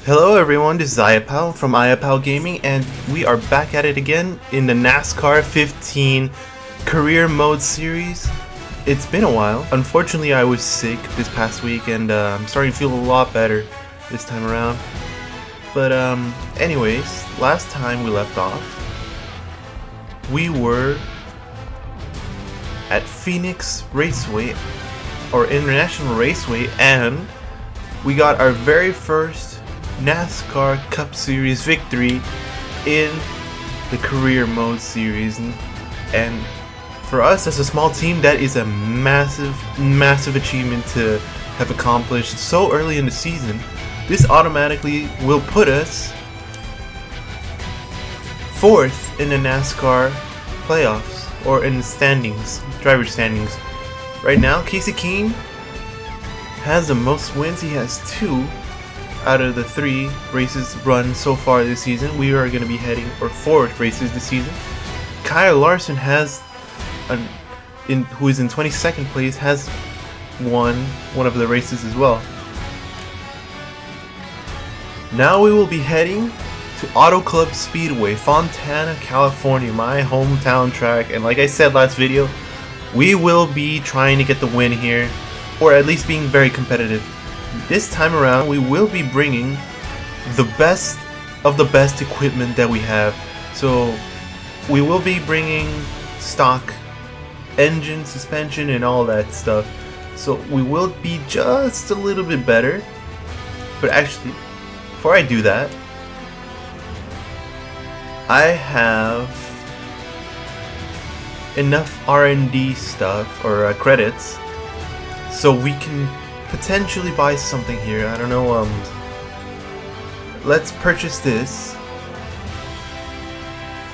Hello everyone, this is Ayapal from Ayapal Gaming, and we are back at it again in the NASCAR 15 Career Mode series. It's been a while. Unfortunately, I was sick this past week, and I'm starting to feel a lot better this time around. But anyways, last time we left off, we were at Phoenix Raceway, or International Raceway, and we got our very first NASCAR Cup Series victory in the Career Mode series, and for us as a small team, that is a massive achievement to have accomplished so early in the season. This automatically will put us 4th in the NASCAR playoffs, or in the standings, driver standings. Right now, Kasey Kahne has the most wins. He has 2 out of the 3 races run so far this season. We are going to be heading for 4 races this season. Kyle Larson has, who is in 22nd place, has won one of the races as well. Now we will be heading to Auto Club Speedway, Fontana, California, my hometown track. And like I said last video, we will be trying to get the win here, or at least being very competitive. This time around, we will be bringing the best of the best equipment that we have. So we will be bringing stock engine, suspension, and all that stuff. So we will be just a little bit better. But actually, before I do that, I have enough R&D stuff, or credits, so we can potentially buy something here. I don't know, let's purchase this.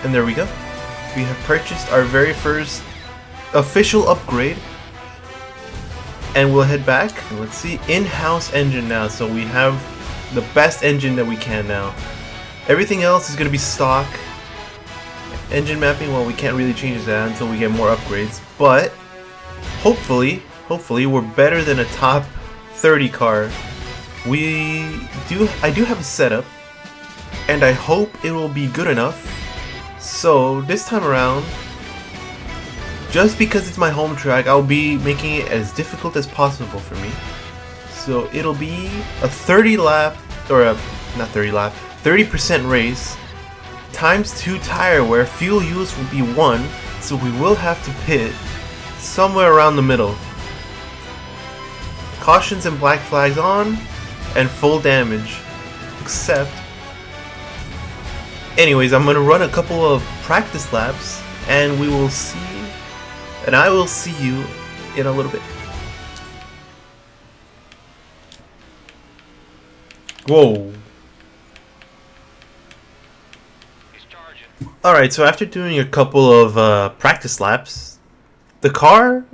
And there we go. We have purchased our very first official upgrade. And we'll head back. Let's see, in-house engine now. So we have the best engine that we can now. Everything else is going to be stock. Engine mapping, well, we can't really change that until we get more upgrades. But hopefully we're better than a top 30 car. I do have a setup, and I hope it will be good enough. So this time around, just because it's my home track, I'll be making it as difficult as possible for me. So it'll be a 30 lap, or a, not 30 lap, 30% race, times 2 tire wear. Fuel use will be 1, so we will have to pit somewhere around the middle. Cautions and black flags on, and full damage. Except, anyways, I'm gonna run a couple of practice laps, and we will see, and I will see you in a little bit. Whoa. Alright, so after doing a couple of practice laps, the car,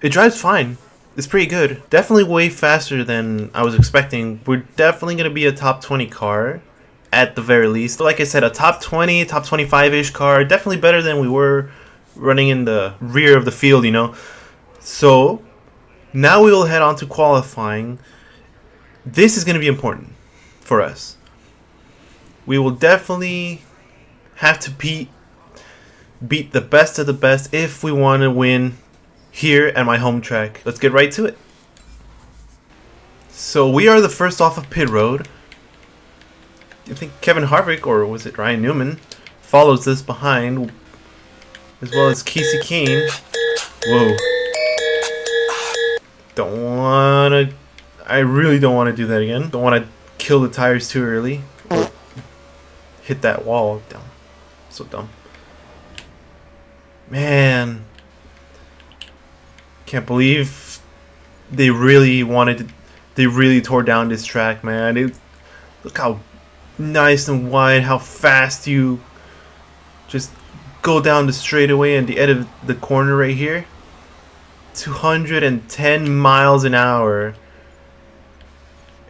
it drives fine. It's pretty good. Definitely way faster than I was expecting. We're definitely going to be a top 20 car at the very least. Like I said, a top 20, top 25-ish car. Definitely better than we were running in the rear of the field, you know. So now we will head on to qualifying. This is going to be important for us. We will definitely have to beat the best of the best if we want to win here at my home track. Let's get right to it. So we are the first off of pit road. I think Kevin Harvick, or was it Ryan Newman, follows us behind, as well as Kasey Kahne. Whoa. I really don't want to do that again. Don't want to kill the tires too early. Hit that wall. Dumb. So dumb. Man. Can't believe they really tore down this track, man. Look how nice and wide, how fast you just go down the straightaway and the end of the corner right here. 210 miles an hour.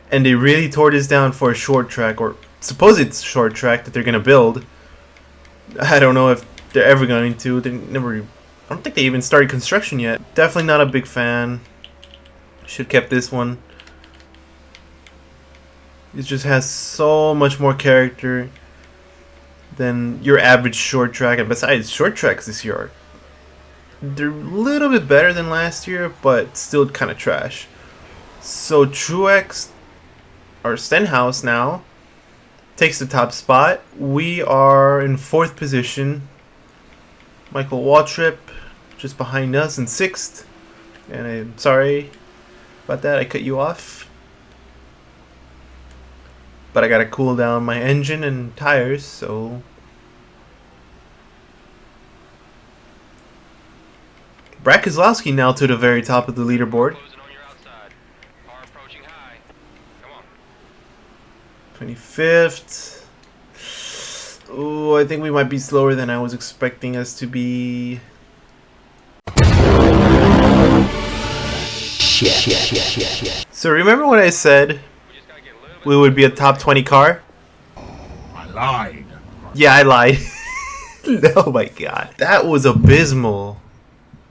And they really tore this down for a short track, or supposed short track that they're gonna build. I don't know if they're ever going to. I don't think they even started construction yet. Definitely not a big fan. Should kept this one. It just has so much more character than your average short track. And besides, short tracks this year are they're a little bit better than last year, but still kind of trash. So Truex, or Stenhouse now, takes the top spot. We are in 4th position. Michael Waltrip just behind us in 6th. And I'm sorry about that, I cut you off. But I gotta cool down my engine and tires, so... Brad Keselowski now to the very top of the leaderboard. 25th. Oh, I think we might be slower than I was expecting us to be. So remember when I said we would be a top 20 car? I lied. Yeah, I lied. Oh my god. That was abysmal.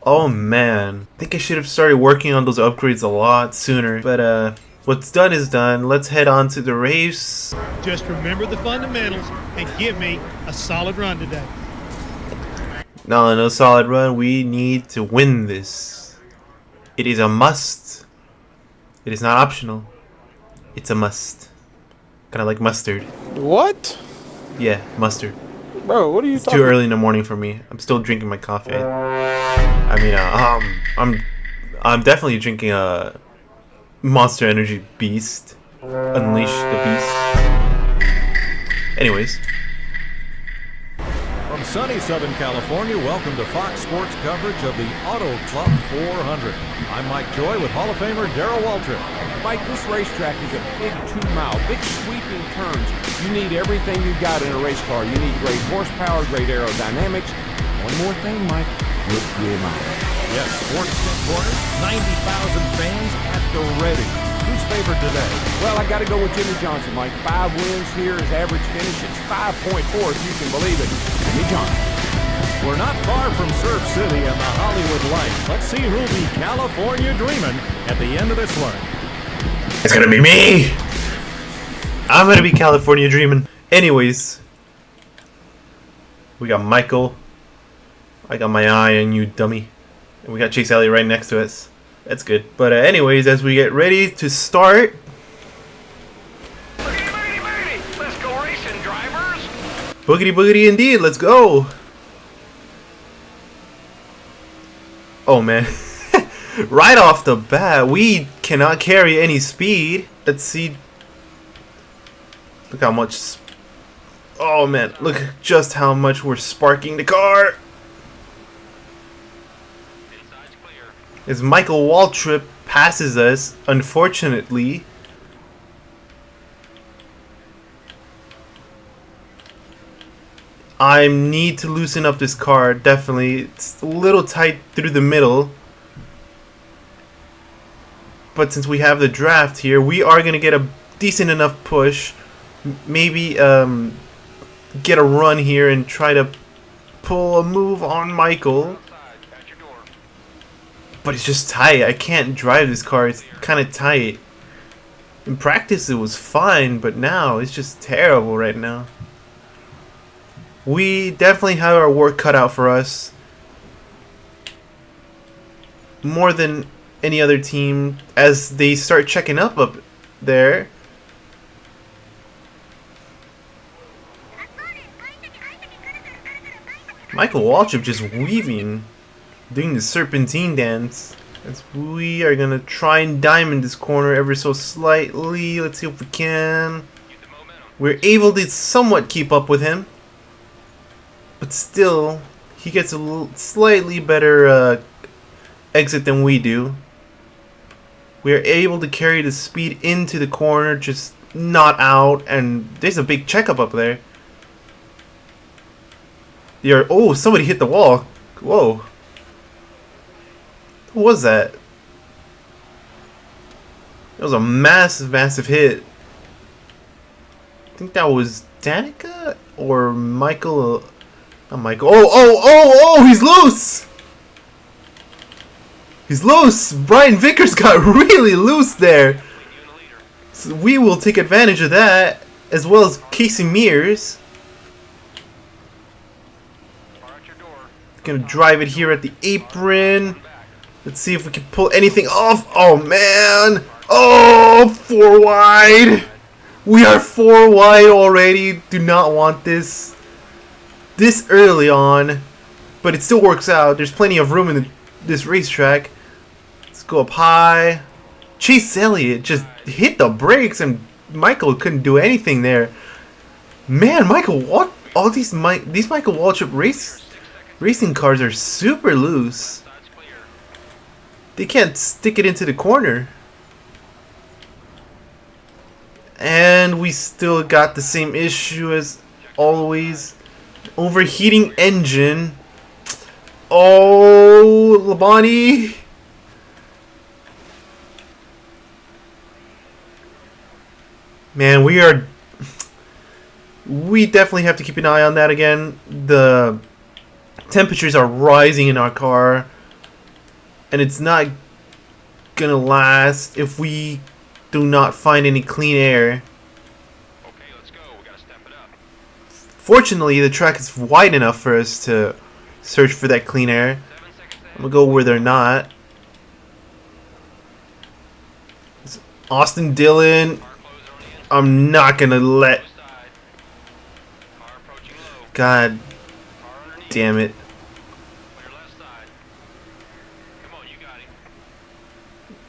Oh man. I think I should have started working on those upgrades a lot sooner. But what's done is done. Let's head on to the race. Just remember the fundamentals and give me a solid run today. No solid run. We need to win this. It is a must. It is not optional. It's a must. Kind of like mustard. What? Yeah, mustard. Bro, what are you It's talking too early in the morning for me. I'm still drinking my coffee. I mean, I'm definitely drinking a Monster Energy Beast. Unleash the beast. Anyways. From sunny Southern California, welcome to Fox Sports coverage of the Auto Club 400. I'm Mike Joy with Hall of Famer Darrell Waltrip. Mike, this racetrack is a big 2-mile, big sweeping turns. You need everything you got in a race car. You need great horsepower, great aerodynamics. One more thing, Mike, good fuel mileage. Yes, Sports Pit Corner, 90,000 fans at the ready. Who's favored today? Well, I got to go with Jimmy Johnson, Mike. 5 wins here. His average finish is 5.4, if you can believe it. Jimmy Johnson. We're not far from Surf City and the Hollywood Lights. Let's see who'll be California dreaming at the end of this one. It's gonna be me! I'm gonna be California dreaming. Anyways. We got Michael. I got my eye on you, dummy. And we got Chase Elliott right next to us. That's good. But anyways, as we get ready to start... Let's go racing, drivers. Boogity boogity indeed, let's go! Oh man. Right off the bat, we cannot carry any speed. Let's see. Look how much... Oh man, look just how much we're sparking the car. As Michael Waltrip passes us, unfortunately. I need to loosen up this car, definitely. It's a little tight through the middle. But since we have the draft here, we are going to get a decent enough push. Maybe get a run here and try to pull a move on Michael. But it's just tight. I can't drive this car. It's kind of tight. In practice it was fine, but now it's just terrible right now. We definitely have our work cut out for us. More than any other team as they start checking up there. Michael Waltrip just weaving, doing the serpentine dance. As we are gonna try and diamond this corner ever so slightly. Let's see if we can. We're able to somewhat keep up with him, but still, he gets a slightly better exit than we do. We are able to carry the speed into the corner, just not out, and there's a big checkup up there. Oh, somebody hit the wall. Whoa. Who was that? It was a massive hit. I think that was Danica or Michael. Not Michael. Oh, he's loose! He's loose! Brian Vickers got really loose there. So we will take advantage of that, as well as Casey Mears. Gonna drive it here at the apron. Let's see if we can pull anything off. Oh man! Oh, 4 wide! We are 4 wide already. Do not want this early on, but it still works out. There's plenty of room in this racetrack. Let's go up high. Chase Elliott just hit the brakes, and Michael couldn't do anything there. Man, Michael, what? All these Michael Waltrip racing cars are super loose. They can't stick it into the corner. And we still got the same issue as always. Overheating engine. Oh, Labonte. Man, we definitely have to keep an eye on that again. The temperatures are rising in our car, and it's not gonna last if we do not find any clean air. Okay, let's go. We gotta step it up. Fortunately, the track is wide enough for us to search for that clean air. 7 seconds ahead. I'm gonna go where they're not. It's Austin Dillon. Car closer on the inside. I'm not gonna let. Side. Car approaching low. God Car underneath. damn it. Clear left side. Come on, you got him.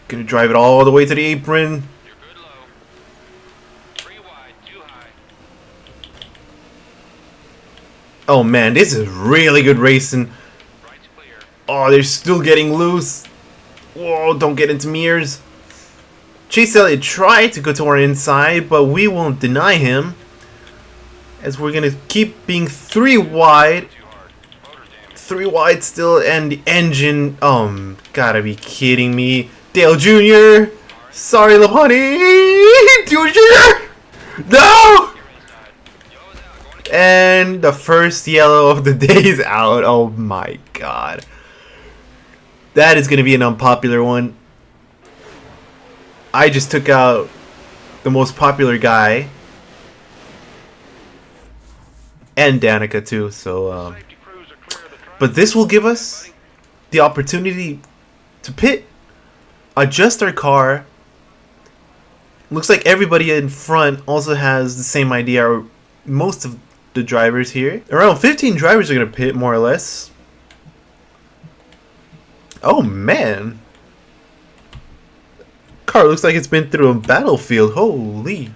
Gonna drive it all the way to the apron. You're good low. 3 wide, too high. Oh man, this is really good racing. Right's clear. Oh, they're still getting loose. Whoa, don't get into mirrors. Chase Elliott tried to go to our inside, but we won't deny him, as we're gonna keep being 3 wide. Too hard. Motor's damaged. 3 wide still, and the engine. Gotta be kidding me. Dale Jr. Sorry, Labonte. Jr. No! You're inside. Yellow's out. Going to And the first yellow of the day is out. Oh my god. That is going to be an unpopular one. I just took out the most popular guy. And Danica too, so safety crews are clear of the track. but this will give us the opportunity to pit, adjust our car. Looks like everybody in front also has the same idea, or most of the drivers here. Around 15 drivers are going to pit, more or less. Oh man. Car looks like it's been through a battlefield. Holy.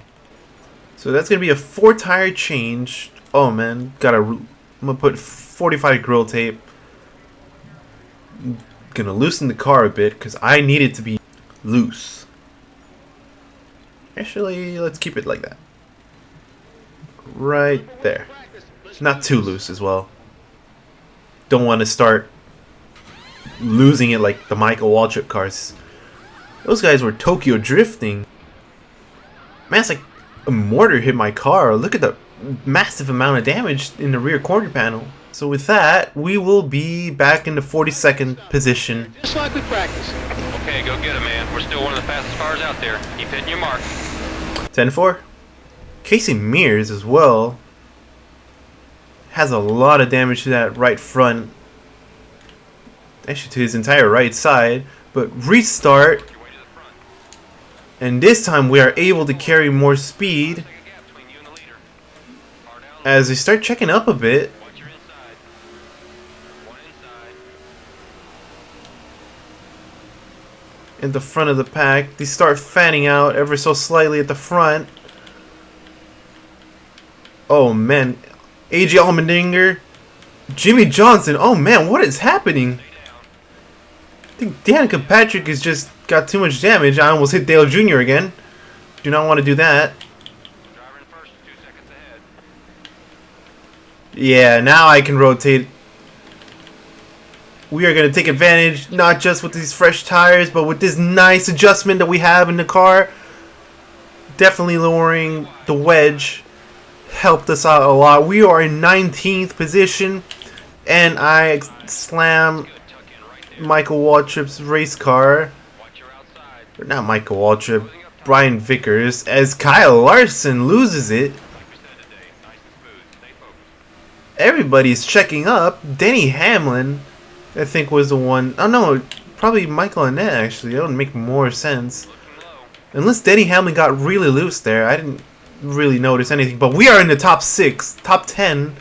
So that's going to be a 4-tire change. Oh man, I'm going to put 45 grill tape. Gonna loosen the car a bit because I need it to be loose. Actually, let's keep it like that. Right there. Not too loose as well. Don't want to start losing it like the Michael Waltrip cars. Those guys were Tokyo drifting. Man, it's like a mortar hit my car. Look at the massive amount of damage in the rear quarter panel. So with that, we will be back in the 42nd position. Just like we practiced. Okay, go get him, man. We're still one of the fastest cars out there. Keep hitting your mark. 10-4. Casey Mears as well has a lot of damage to that right front. Actually, to his entire right side. But restart. Your way to the front. And this time we are able to carry more speed Take a gap between you and the leader. Car down. as they start checking up a bit. Watch your inside. One inside. In the front of the pack. They start fanning out ever so slightly at the front. Oh man. AJ Allmendinger. Jimmy Johnson. Oh man, what is happening? I think Danica Patrick has just got too much damage. I almost hit Dale Jr. again. Do not want to do that. Driver in first, 2 seconds ahead. Yeah, now I can rotate. We are going to take advantage, not just with these fresh tires, but with this nice adjustment that we have in the car. Definitely lowering the wedge helped us out a lot. We are in 19th position, and I slam Good tuck in right there. Michael Waltrip's race car. Watch your outside. Or not Michael Waltrip. Closing up Brian Vickers as Kyle Larson loses it. Everybody's checking up. Denny Hamlin, I think, was the one. Oh no, probably Michael Annette actually. That would make more sense. Unless Denny Hamlin got really loose there. I didn't really notice anything. But we are in the top 6, top 10.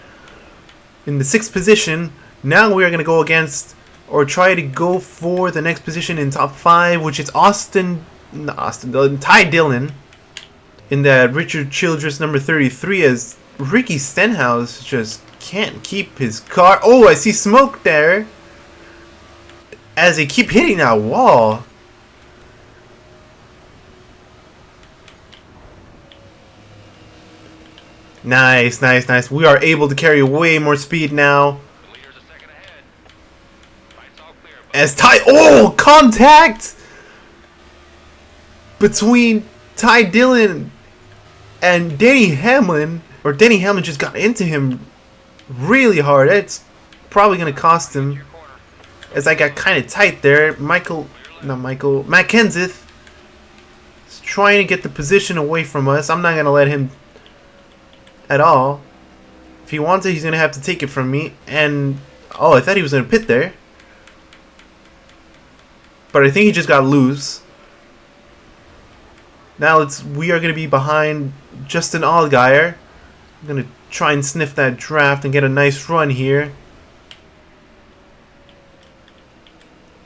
In the 6th position. Now we are going to go against, or try to go for the next position in top 5, which is Ty Dillon. In that Richard Childress number 33, as Ricky Stenhouse just can't keep his car. Oh, I see smoke there. As they keep hitting that wall. Nice, nice, nice. We are able to carry way more speed now. As Ty... Oh! Contact! Between Ty Dillon and Denny Hamlin. Or Denny Hamlin just got into him really hard. It's probably going to cost him. As I got kind of tight there. Matt Kenseth is trying to get the position away from us. I'm not going to let him at all. If he wants it, he's going to have to take it from me. And, oh, I thought he was going to pit there. But I think he just got loose. Now we are going to be behind Justin Allgaier. I'm going to try and sniff that draft and get a nice run here.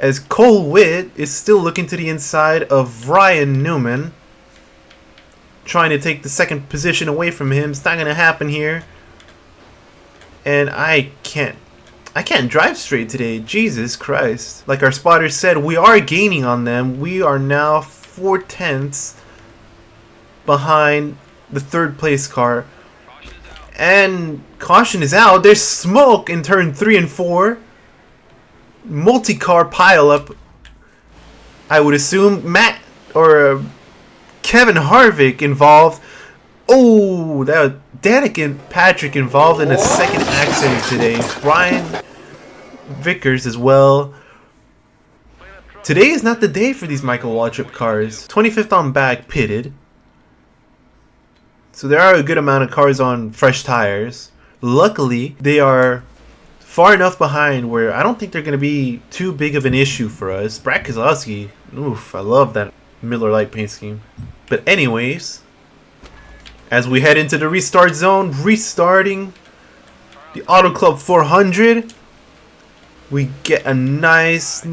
As Cole Witt is still looking to the inside of Ryan Newman. Trying to take the 2nd position away from him. It's not going to happen here. And I can't drive straight today. Jesus Christ. Like our spotter said, we are gaining on them. We are now 4/10 behind the 3rd place car. And caution is out. There's smoke in turn 3 and 4. Multi-car pileup. I would assume Kevin Harvick involved. Oh, that was Danica and Patrick involved in a 2nd accident today. Brian Vickers as well. Today is not the day for these Michael Waltrip cars. 25th on back, pitted. So there are a good amount of cars on fresh tires. Luckily, they are far enough behind where I don't think they're going to be too big of an issue for us. Brad Keselowski, oof, I love that Miller Lite paint scheme. But anyways, as we head into the restart zone, restarting the Auto Club 400, we get a nice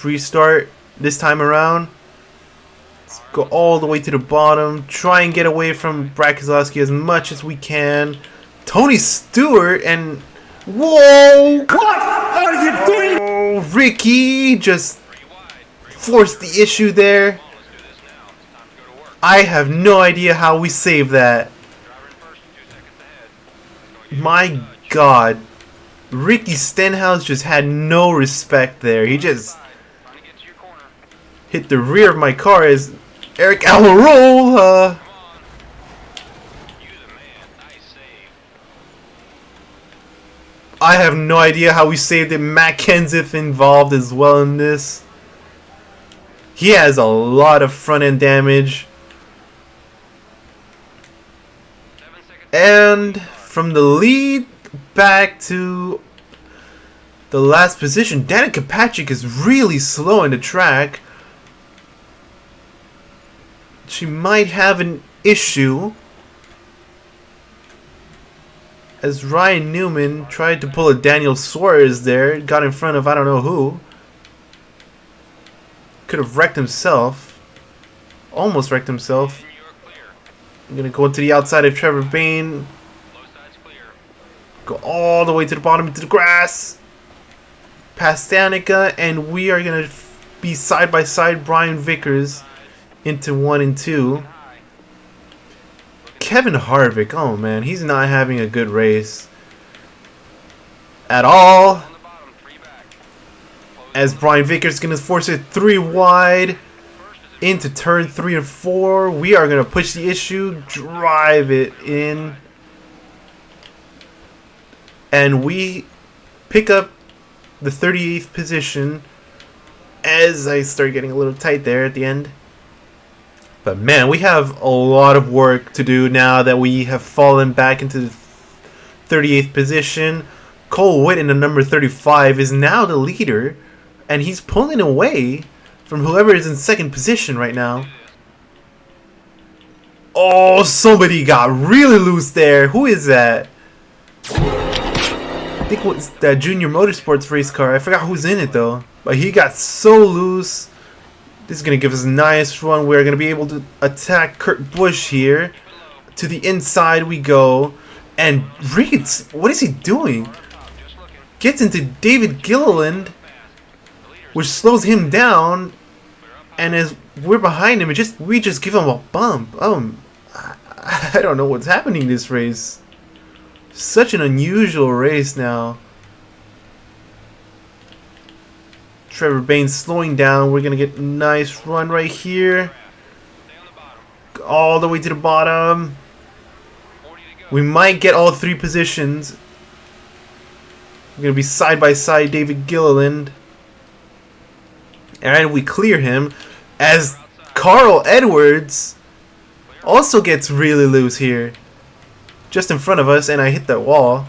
restart this time around. Let's go all the way to the bottom, try and get away from Brad Keselowski as much as we can. Tony Stewart and... Whoa! What are you doing? Oh, Ricky just forced the issue there. I have no idea how we saved that. My God. Ricky Stenhouse just had no respect there. He just hit the rear of my car as Eric Almirola. I have no idea how we saved it. Matt Kenseth involved as well in this. He has a lot of front end damage. And from the lead back to the last position, Danica Patrick is really slow in the track. She might have an issue, as Ryan Newman tried to pull a Daniel Suarez there, got in front of I don't know who. Could have wrecked himself. Almost wrecked himself. I'm going to go to the outside of Trevor Bayne. Go all the way to the bottom into the grass. Past Danica, and we are going to be side by side Brian Vickers into 1 and 2. Kevin Harvick, oh man, he's not having a good race at all. As Brian Vickers is going to force it 3 wide into turn 3 and 4. We are going to push the issue, drive it in. And we pick up the 38th position as I start getting a little tight there at the end. But man, we have a lot of work to do now that we have fallen back into the 38th position. Cole Witt in the number 35 is now the leader, and he's pulling away from whoever is in second position right now. Oh, somebody got really loose there. Who is that? I think it was that Junior Motorsports race car. I forgot who's in it though. But he got so loose. This is going to give us a nice run. We're going to be able to attack Kurt Busch here. To the inside we go. And Reeds, what is he doing? Gets into David Gilliland, which slows him down. And as we're behind him, we just give him a bump. I don't know what's happening in this race. Such an unusual race now. Trevor Baynes slowing down. We're going to get a nice run right here. All the way to the bottom. We might get all three positions. We're going to be side by side David Gilliland. And we clear him as Carl Edwards also gets really loose here. Just in front of us, and I hit that wall.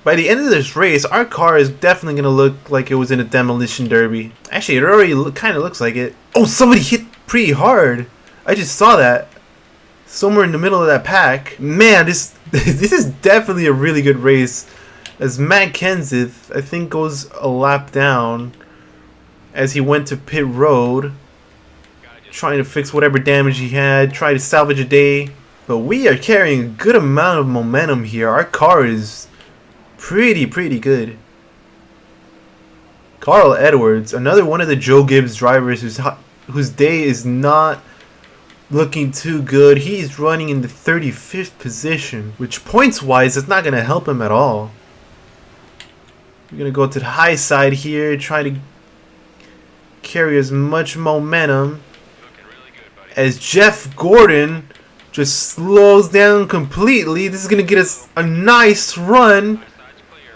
By the end of this race, our car is definitely going to look like it was in a demolition derby. Actually, it already kind of looks like it. Oh, somebody hit pretty hard. I just saw that. Somewhere in the middle of that pack. Man, this is definitely a really good race. As Matt Kenseth, I think, goes a lap down as he went to pit road. Trying to fix whatever damage he had. Try to salvage a day. But we are carrying a good amount of momentum here. Our car is pretty good. Carl Edwards, another one of the Joe Gibbs drivers whose day is not looking too good. He's running in the 35th position, which points wise is not going to help him at all. We're going to go to the high side here, try to carry as much momentum as Jeff Gordon just slows down completely. This is going to get us a nice run.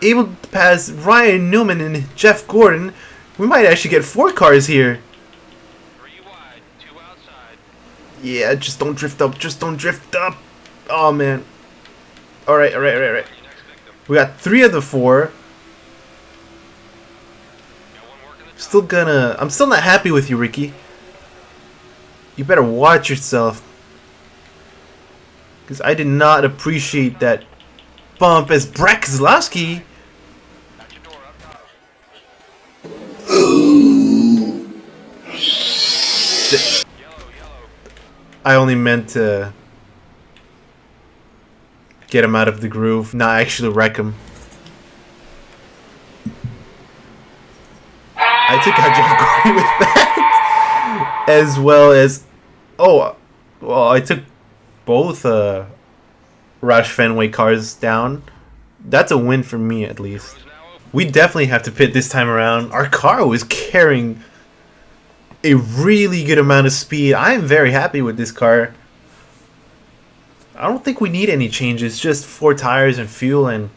Able to pass Ryan Newman and Jeff Gordon. We might actually get 4 cars here. 3 wide, 2 outside. Yeah, just don't drift up. Just don't drift up. Oh, man. Alright. We got 3 of the 4. I'm still not happy with you, Ricky. You better watch yourself. Because I did not appreciate that bump as Brett Keselowski. I only meant to get him out of the groove, not actually wreck him. I think I Jeff Gordon with that. As well as, I took both Roush Fenway cars down. That's a win for me, at least. We definitely have to pit this time around. Our car was carrying a really good amount of speed. I am very happy with this car. I don't think we need any changes. Just 4 tires and fuel, and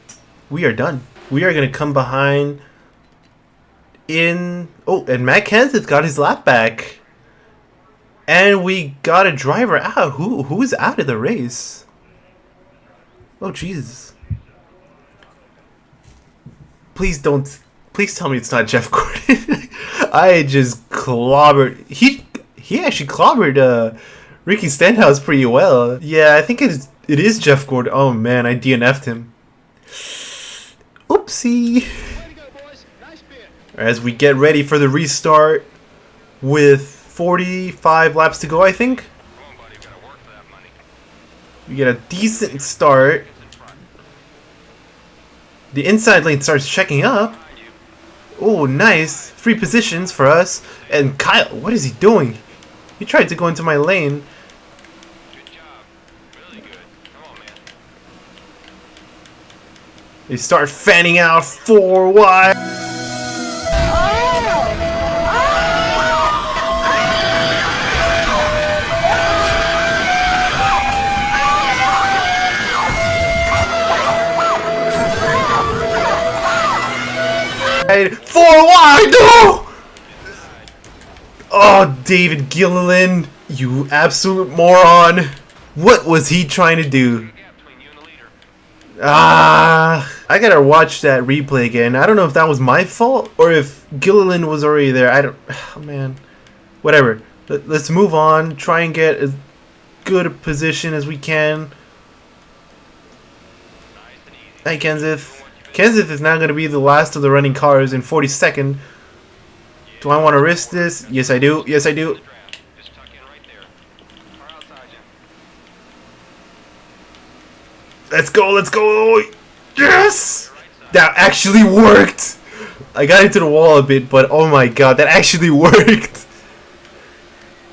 we are done. We are going to come behind in... Oh, and Matt Kenseth got his lap back. And we got a driver out. Who is out of the race? Oh, Jesus. Please tell me it's not Jeff Gordon. I just clobbered. He actually clobbered Ricky Stenhouse pretty well. Yeah, I think it is Jeff Gordon. Oh man, I DNF'd him. Oopsie. As we get ready for the restart with 45 laps to go, I think. We get a decent start. The inside lane starts checking up. Oh, nice. 3 positions for us. And Kyle, what is he doing? He tried to go into my lane. Good job. Really good. Come on, man. They start fanning out 4 wide. Four wide, no! Oh, David Gilliland, you absolute moron. What was he trying to do? I gotta watch that replay again. I don't know if that was my fault or if Gilliland was already there. I don't... Oh, man. Whatever. Let's move on. Try and get as good a position as we can. Hey, Kenseth. Kenseth is now going to be the last of the running cars in 42nd. Do I want to risk this? Yes, I do. Yes, I do. Let's go. Let's go. Yes! That actually worked. I got into the wall a bit, but oh my god, that actually worked.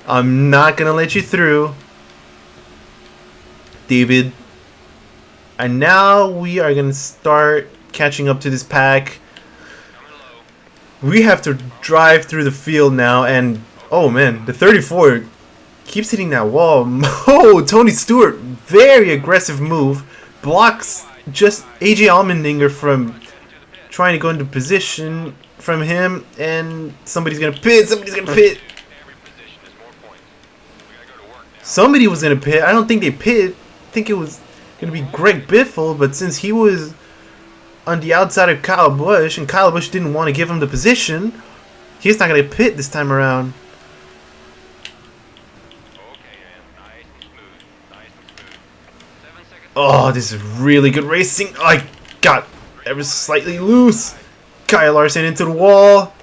I'm not going to let you through, David. And now we are going to start catching up to this pack. We have to drive through the field now, and oh man, the 34 keeps hitting that wall. Oh, Tony Stewart, very aggressive move. Blocks just AJ Allmendinger from trying to go into position from him, and somebody's going to pit. Somebody's going to pit. Somebody was going to pit. I don't think they pit. I think it was going to be Greg Biffle, but since he was on the outside of Kyle Busch and Kyle Busch didn't want to give him the position, he's not going to pit this time around. Oh, this is really good racing. Oh, I got ever slightly loose. Kyle Larson into the wall.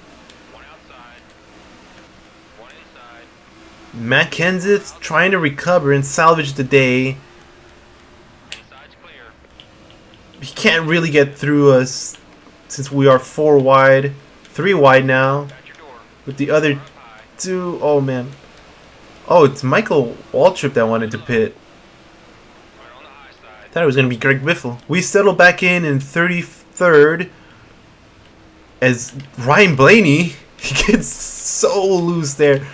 Matt Kenseth trying to recover and salvage the day. He can't really get through us since we are 4 wide, 3 wide now. With the other 2, oh man. Oh, it's Michael Waltrip that wanted to pit. Thought it was going to be Greg Biffle. We settle back in 33rd as Ryan Blaney. He gets so loose there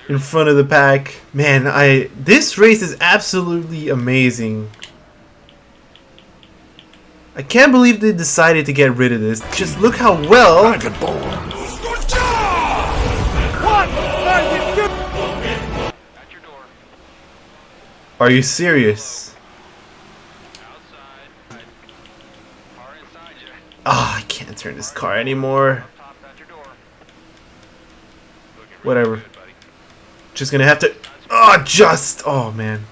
in front of the pack. Man, this race is absolutely amazing. I can't believe they decided to get rid of this. Just look how well... What are you doing? Are you serious? Ah, I can't turn this car anymore. Whatever. Just gonna have to... Oh, man.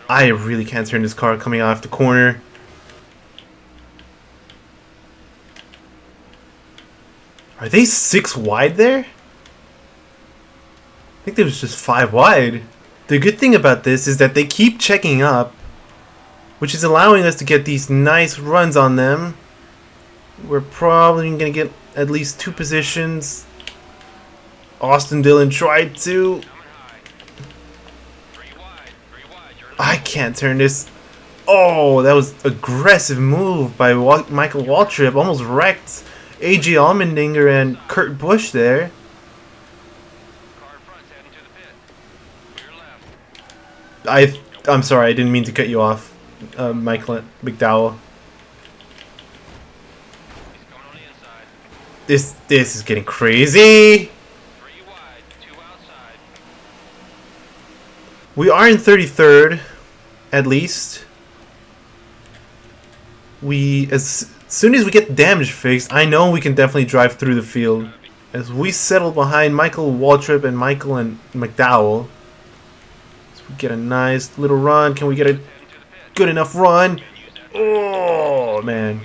I really can't turn this car coming off the corner. Are they 6 wide there? I think there was just 5 wide. The good thing about this is that they keep checking up, which is allowing us to get these nice runs on them. We're probably going to get at least 2 positions. Austin Dillon tried to... I can't turn this. Oh, that was aggressive move by Michael Waltrip. Almost wrecked AJ Allmendinger and Kurt Busch there. I'm sorry, I didn't mean to cut you off, Michael McDowell. This is getting crazy. We are in 33rd, at least. As soon as we get the damage fixed, I know we can definitely drive through the field. As we settle behind Michael Waltrip and Michael and McDowell. So we get a nice little run. Can we get a good enough run? Oh, man.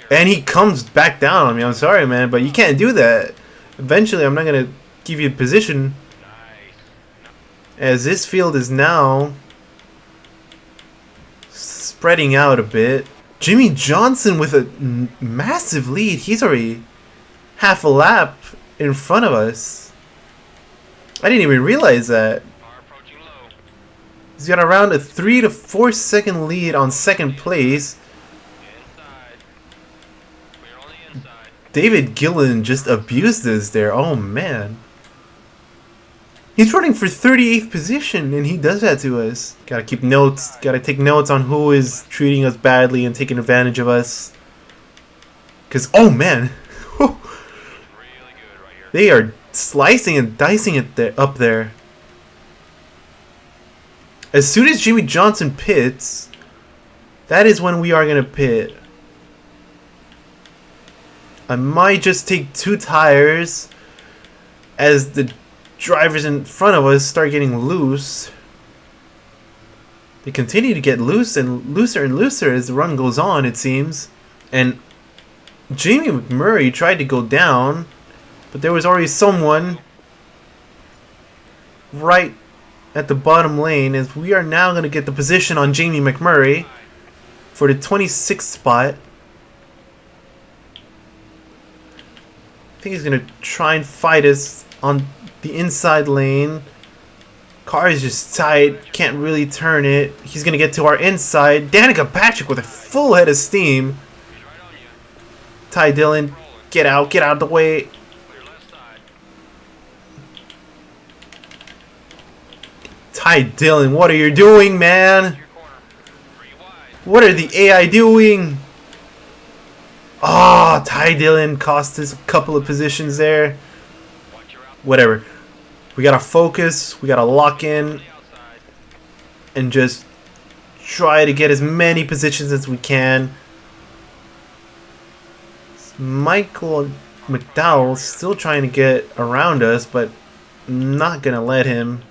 And he comes back down on me. I'm sorry, man, but you can't do that. Eventually, I'm not going to give you a position. As this field is now spreading out a bit. Jimmy Johnson with a massive lead. He's already half a lap in front of us. I didn't even realize that. He's got around a 3 to 4 second lead on second place. David Gillen just abused us there. Oh man. He's running for 38th position, and he does that to us. Gotta keep notes. Gotta take notes on who is treating us badly and taking advantage of us. Because, oh man, Really good right here. they are slicing and dicing it up there. As soon as Jimmy Johnson pits, that is when we are going to pit. I might just take 2 tires as the drivers in front of us start getting loose. They continue to get loose and looser as the run goes on, it seems. And Jamie McMurray tried to go down, but there was already someone right at the bottom lane, as we are now going to get the position on Jamie McMurray for the 26th spot. I think he's going to try and fight us on the inside lane. Car is just tight, can't really turn it. He's going to get to our inside. Danica Patrick with a full head of steam. Ty Dillon, get out of the way. Clear left side. Ty Dillon, what are you doing, man? Your corner. 3 wide. What are the AI doing? Ah, Ty Dillon cost us a couple of positions there. Watch your out Whatever. We gotta focus. We gotta lock in on the outside. and just try to get as many positions as we can. Michael McDowell still trying to get around us, but not gonna let him.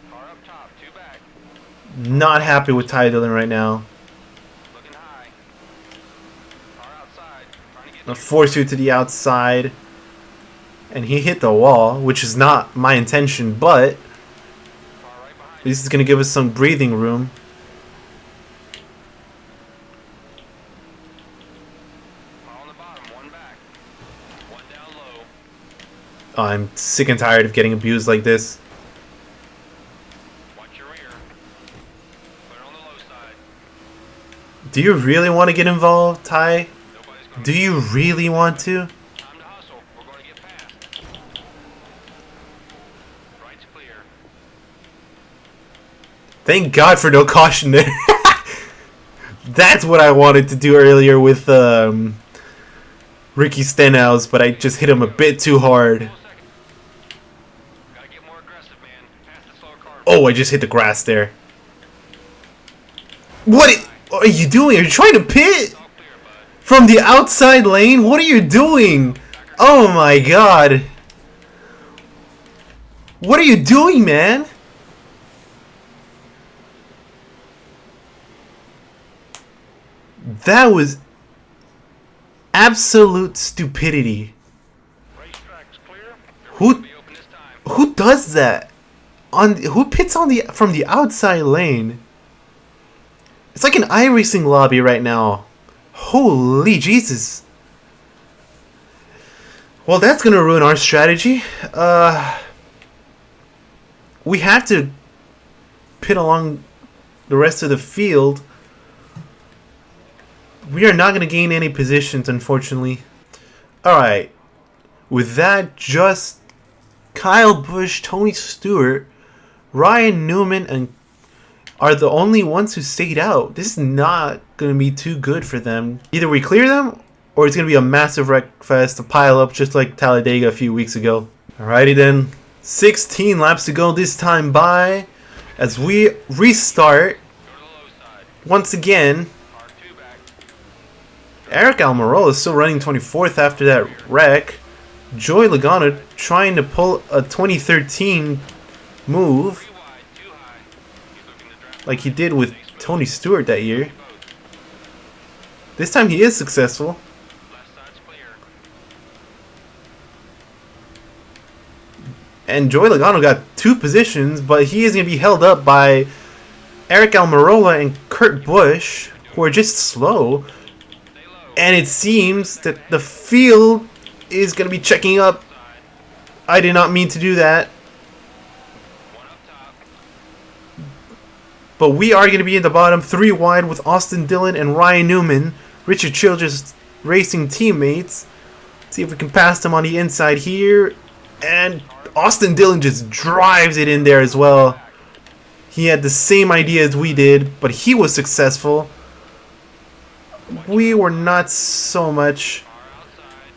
Car up top, 2 back. Not happy with Ty Dillon right now. Looking high. Car outside. Trying to get Gonna force you to the outside. And he hit the wall, which is not my intention, but car right behind. this is gonna give us some breathing room. Car on the bottom, 1 back. 1 down low. Oh, I'm sick and tired of getting abused like this. Watch your rear. Clear on the low side. Do you really want to get involved, Ty? Nobody's going Do you really want to? Time to hustle. We're going to get past. Right's clear. Thank God for no caution there. That's what I wanted to do earlier with Ricky Stenhouse, but I just hit him a bit too hard. Second. Gotta get more aggressive, man. Pass the slower car. Oh, I just hit the grass there. What are you doing? Are you trying to pit All clear, bud. from the outside lane? What are you doing? Oh my God. What are you doing, man? That was absolute stupidity. Racetrack's clear. Who Be open this time. who does that? Who pits on the from the outside lane? It's like an iRacing lobby right now. Holy Jesus. Well, that's gonna ruin our strategy. We have to pit along the rest of the field. We are not going to gain any positions, unfortunately. Alright. With that, just Kyle Busch, Tony Stewart, Ryan Newman, and are the only ones who stayed out. This is not going to be too good for them. Either we clear them, or it's going to be a massive wreck fest to pile up just like Talladega a few weeks ago. Alrighty then. 16 laps to go this time by as we restart Go to the low side. once again. Car 2 back. Eric Almirola is still running 24th after that wreck. Joey Logano trying to pull a 2013 move 3 wide, 2 high. He's looking to draft like he did with Tony Stewart that year. both. This time he is successful. Left side's clear. And Joey Logano got 2 positions, but he is going to be held up by Eric Almirola and Kurt Busch, who are just slow. Stay low. And it seems that the field is going to be checking up. Side. I did not mean to do that. 1 up top. But we are going to be in the bottom 3 wide with Austin Dillon and Ryan Newman, Richard Childress racing teammates. See if we can pass them on the inside here. And Austin Dillon just drives it in there as well. He had the same idea as we did, but he was successful. we were not so much.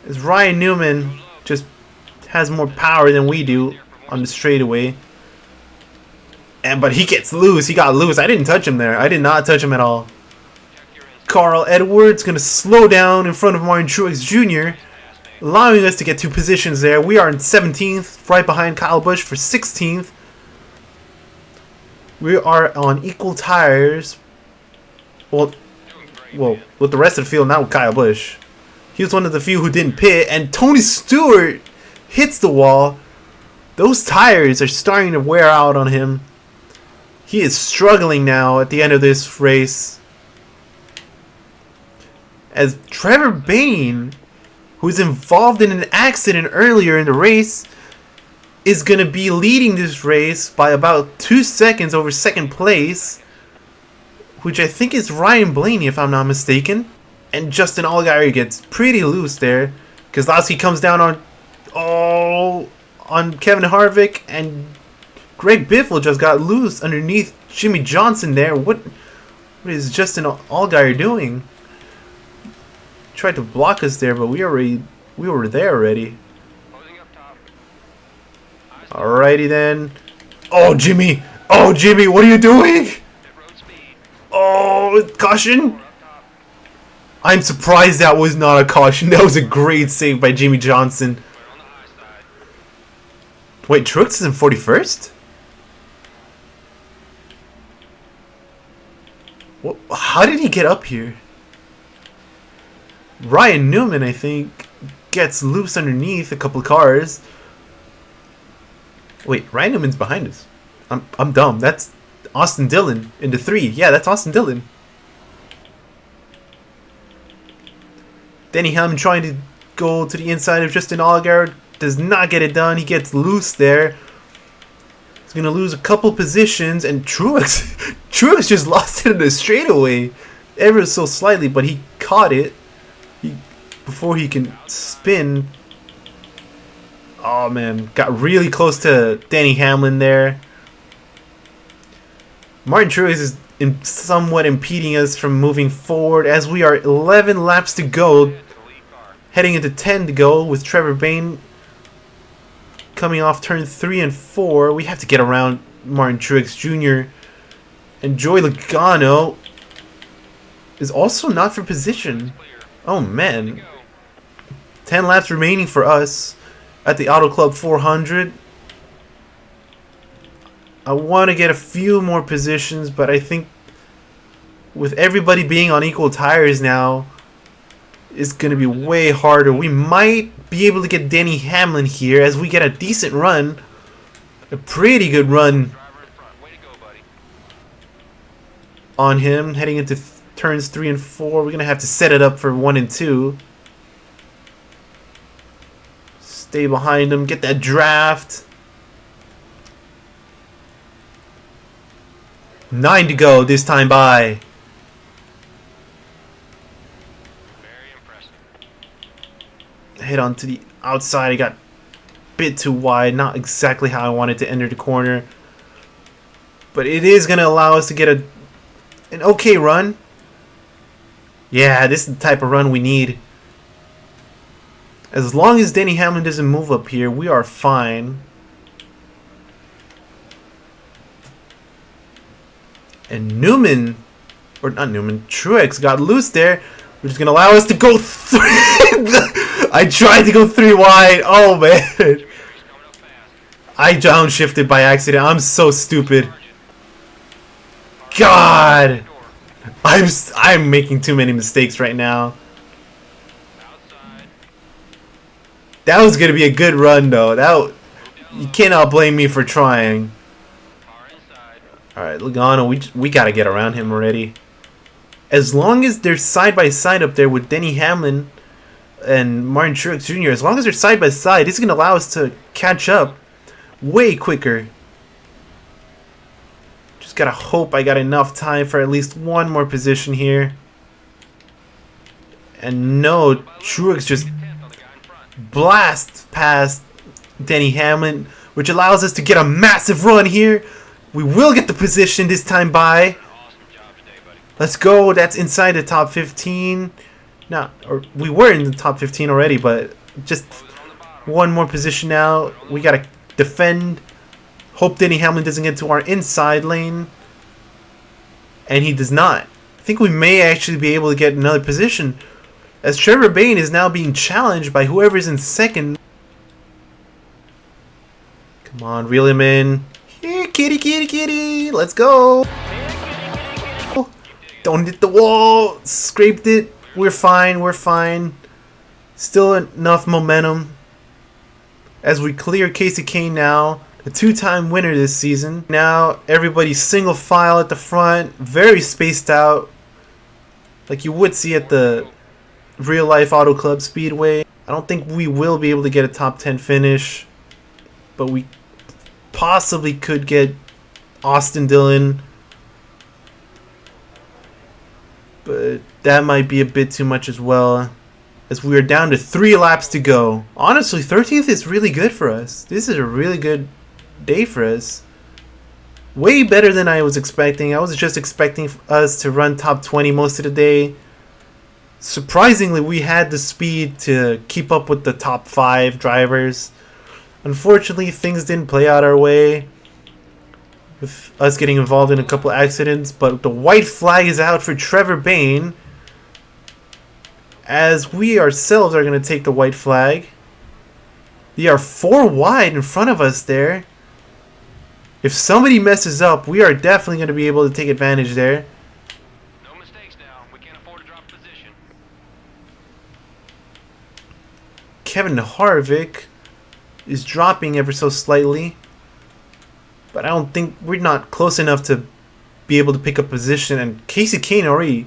As Ryan Newman just has more power than we do on the straightaway. But he gets loose. He got loose. I didn't touch him there. I did not touch him at all. Carl Edwards going to slow down in front of Martin Truex Jr., allowing us to get 2 positions there. We are in 17th, right behind Kyle Busch for 16th. We are on equal tires. Well, with the rest of the field, not with Kyle Busch. He was one of the few who didn't pit, and Tony Stewart hits the wall. Those tires are starting to wear out on him. He is struggling now at the end of this race. As Trevor Bayne, who was involved in an accident earlier in the race, is going to be leading this race by about 2 seconds over second place, which I think is Ryan Blaney, if I'm not mistaken. And Justin Allgaier gets pretty loose there. Keselowski comes down on Kevin Harvick, and Greg Biffle just got loose underneath Jimmy Johnson there. What is Justin Allgaier doing? Tried to block us there, but we were there already. Alrighty then. Oh Jimmy! Oh Jimmy, what are you doing? Oh, caution! I'm surprised that was not a caution. That was a great save by Jimmy Johnson. Wait, Truex is in 41st? What? How did he get up here? Ryan Newman, I think, gets loose underneath a couple of cars. Wait, Ryan Newman's behind us. I'm dumb. That's Austin Dillon into 3. Yeah, that's Austin Dillon. Denny Hamlin trying to go to the inside of Justin Allgaier. Does not get it done. He gets loose there. He's going to lose a couple positions. And Truex just lost it in the straightaway. Ever so slightly, but he caught it before he can spin. Oh, man. Got really close to Denny Hamlin there. Martin Truex is somewhat impeding us from moving forward as we are 11 laps to go, heading into 10 to go with Trevor Bayne coming off turn 3 and 4. We have to get around Martin Truex Jr. and Joey Logano is also not for position. Oh man. 10 laps remaining for us at the Auto Club 400. I want to get a few more positions, but I think with everybody being on equal tires now, it's going to be way harder. We might be able to get Denny Hamlin here as we get a decent run. A pretty good run on him heading into turns 3 and 4. We're going to have to set it up for 1 and 2. Stay behind him, get that draft. 9 to go this time by. Very impressive. Head on to the outside. I got a bit too wide. Not exactly how I wanted to enter the corner. But it is going to allow us to get an okay run. Yeah, this is the type of run we need. As long as Denny Hamlin doesn't move up here, we are fine. And Truex got loose there, which is going to allow us to go through. I tried to go 3 wide. Oh, man. I downshifted by accident. I'm so stupid. God. I'm making too many mistakes right now. That was going to be a good run, though. You cannot blame me for trying. Alright, Logano, we got to get around him already. As long as they're side by side up there with Denny Hamlin and Martin Truex Jr., as long as they're side by side, it's going to allow us to catch up way quicker. Just got to hope I got enough time for at least one more position here. And no, Truex just blasts past Denny Hamlin, which allows us to get a massive run here. We will get the position this time by. Let's go. That's inside the top 15. Now, or we were in the top 15 already, but just one more position now. We got to defend. Hope Denny Hamlin doesn't get to our inside lane. And he does not. I think we may actually be able to get another position, as Trevor Bayne is now being challenged by whoever's in second. Come on, reel him in. Here, kitty, kitty, kitty. Let's go. Don't hit the wall. Scraped it. We're fine. We're fine. Still enough momentum as we clear Casey Kane now, the two-time winner this season. Now everybody's single file at the front, very spaced out, like you would see at the real-life Auto Club Speedway. I don't think we will be able to get a top 10 finish, but we possibly could get Austin Dillon. But that might be a bit too much as well, as we are down to 3 laps to go. Honestly, 13th is really good for us. This is a really good day for us. Way better than I was expecting. I was just expecting us to run top 20 most of the day. Surprisingly, we had the speed to keep up with the top 5 drivers. Unfortunately, things didn't play out our way, with us getting involved in a couple accidents, but the white flag is out for Trevor Bayne, as we ourselves are going to take the white flag. They are 4 wide in front of us there. If somebody messes up, we are definitely going to be able to take advantage there. No mistakes now. We can't afford to drop position. Kevin Harvick is dropping ever so slightly, but I don't think we're not close enough to be able to pick up position, and Casey Kane already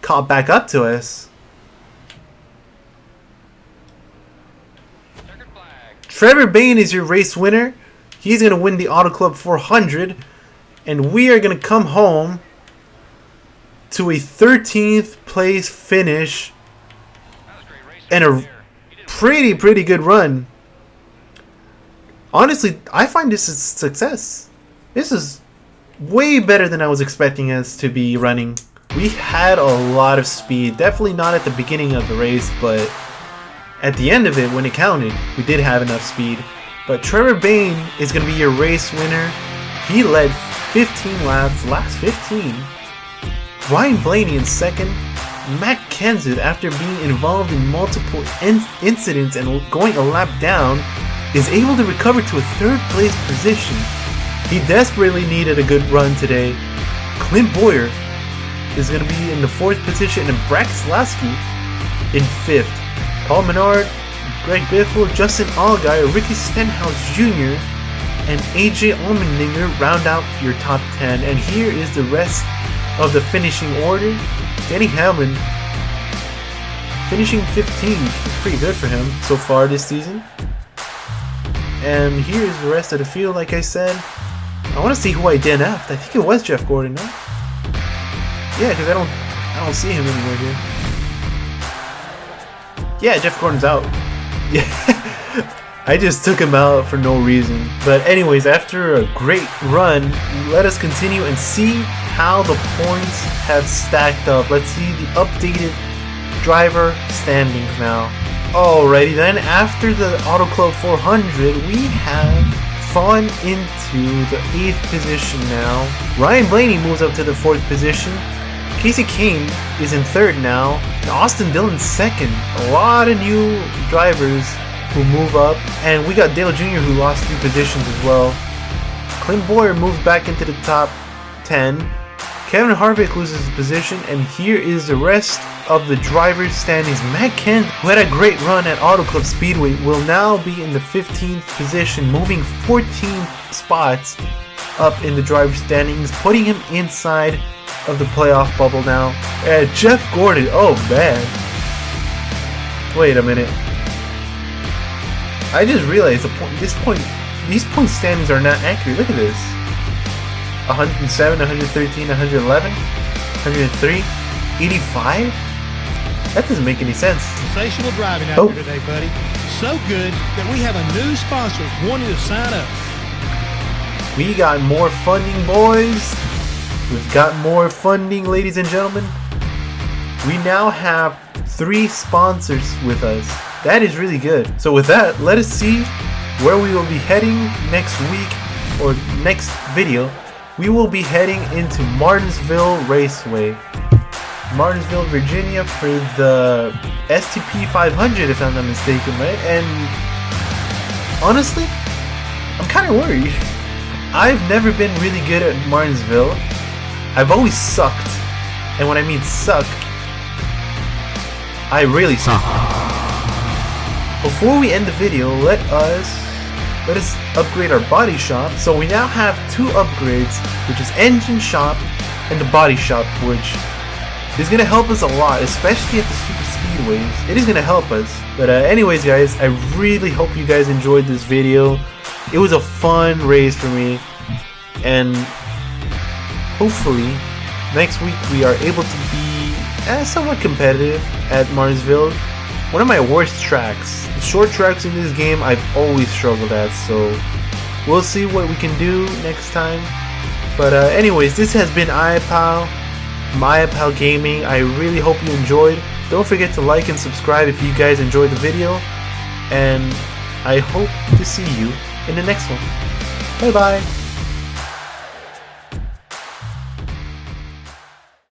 caught back up to us. Checkered flag. Trevor Bayne is your race winner. He's going to win the Auto Club 400, and we are going to come home to a 13th place finish That was a great race. and a pretty good run. Honestly, I find this is a success. This is way better than I was expecting us to be running. We had a lot of speed. Definitely not at the beginning of the race, but at the end of it, when it counted, we did have enough speed. But Trevor Bayne is going to be your race winner. He led 15 laps, last 15. Ryan Blaney in second. Matt Kenseth, after being involved in multiple incidents and going a lap down, is able to recover to a 3rd place position. He desperately needed a good run today. Clint Boyer is going to be in the 4th position, and Brad Keselowski in 5th. Paul Menard, Greg Biffle, Justin Allgaier, Ricky Stenhouse Jr., and AJ Allmendinger round out your top 10. And here is the rest of the finishing order. Denny Hamlin finishing 15th. Pretty good for him so far this season. And here's the rest of the field. Like I said, I want to see who I DNF'd. I think it was Jeff Gordon, no? Yeah, because I don't see him anywhere here. Yeah, Jeff Gordon's out. Yeah, I just took him out for no reason. But anyways, after a great run, let us continue and see how the points have stacked up. Let's see the updated driver standings now. Alrighty then, after the Auto Club 400, we have fallen into the 8th position now. Ryan Blaney moves up to the 4th position. Casey Kane is in 3rd now. And Austin Dillon 2nd. A lot of new drivers who move up. And we got Dale Jr. who lost 3 positions as well. Clint Boyer moves back into the top 10. Kevin Harvick loses his position, and here is the rest of the drivers' standings. Matt Kent, who had a great run at Auto Club Speedway, will now be in the 15th position, moving 14 spots up in the driver's standings, putting him inside of the playoff bubble now. Jeff Gordon, oh man. Wait a minute. I just realized these point standings are not accurate. Look at this. 107, 113, 111, 103, 85? That doesn't make any sense. Sensational driving out here today, buddy. So good that we have a new sponsor wanting to sign up. We got more funding, boys. We've got more funding, ladies and gentlemen. We now have 3 sponsors with us. That is really good. So with that, let us see where we will be heading next week or next video. We will be heading into Martinsville Raceway, Martinsville, Virginia, for the STP 500, if I'm not mistaken, right? And honestly, I'm kind of worried. I've never been really good at Martinsville. I've always sucked. And when I mean suck, I really suck. Before we end the video, let us upgrade our body shop. So we now have 2 upgrades, which is engine shop and the body shop, which is going to help us a lot, especially at the super speedways. It is going to help us. But anyways, guys, I really hope you guys enjoyed this video. It was a fun race for me, and hopefully next week we are able to be somewhat competitive at Martinsville. One of my worst tracks. The short tracks in this game I've always struggled at, so we'll see what we can do next time. But anyways, this has been iPal, iPal Gaming. I really hope you enjoyed. Don't forget to like and subscribe if you guys enjoyed the video, and I hope to see you in the next one. Bye bye.